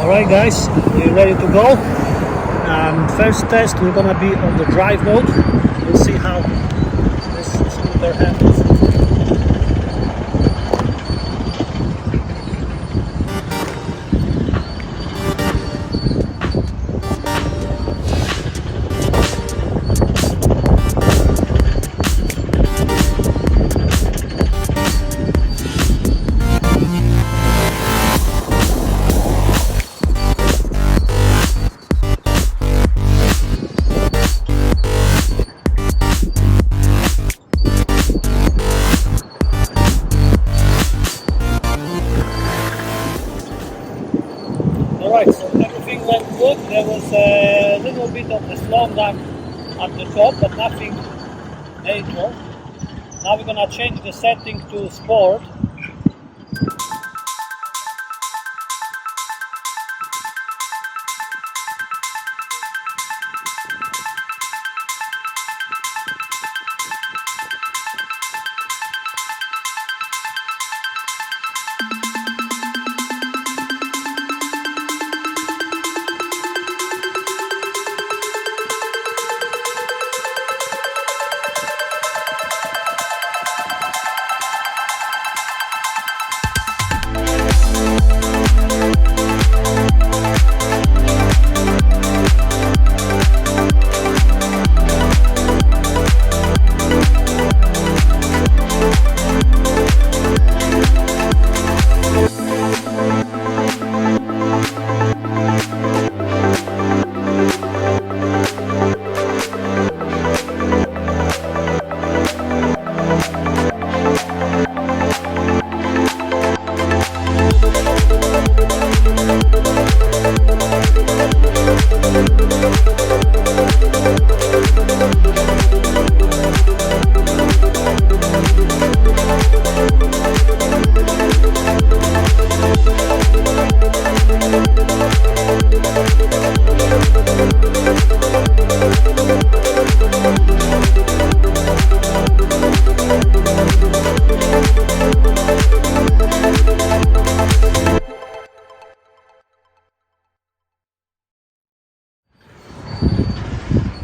Alright guys, we're ready to go. First test, we're gonna be on the drive mode. We'll see how this scooter handles. Alright, so everything went good. There was a little bit of a slowdown at the top, but nothing major. Now we're gonna change the setting to sport.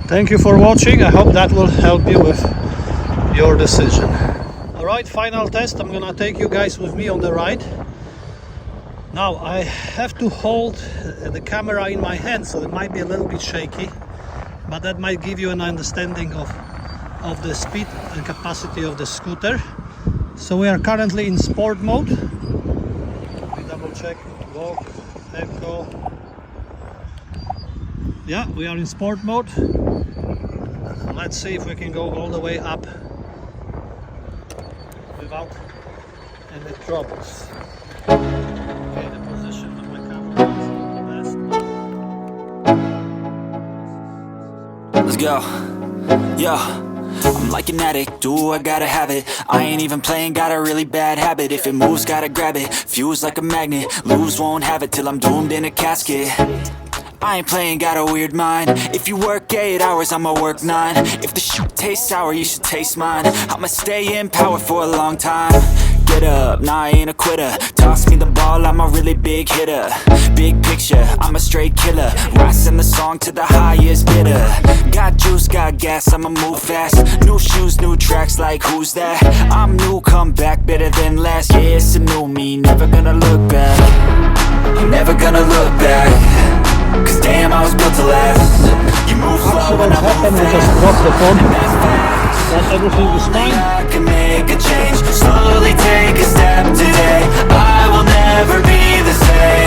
Thank you for watching. I hope that will help you with your decision. Alright, final test. I'm gonna take you guys with me on the ride. Now I have to hold the camera in my hand, so it might be a little bit shaky, but that might give you an understanding of the speed and capacity of the scooter. So we are currently in sport mode. We double check, walk, echo. Yeah, we are in sport mode. Let's see if we can go all the way up without any troubles. Okay, the position of my camera is not the best. Let's go. Yo, I'm like an addict, do I gotta have it. I ain't even playing, got a really bad habit. If it moves, gotta grab it, fuse like a magnet. Lose, won't have it till I'm doomed in a casket. I ain't playing, got a weird mind. If you work 8 hours, I'ma work 9. If the shit tastes sour, you should taste mine. I'ma stay in power for a long time. Get up, nah, I ain't a quitter. Toss me the ball, I'm a really big hitter. Big picture, I'm a straight killer. Rising the song to the highest bidder. Got juice, got gas, I'ma move fast. New shoes, new tracks, like who's that? I'm new, come back, better than last. Yeah, it's a new me, never gonna look back. I'm never gonna look back. Cause damn, I was built to last. You move slow and I move fast. Just drop the phone. That everything is fine. I can make a change. Slowly take a step today. I will never be the same.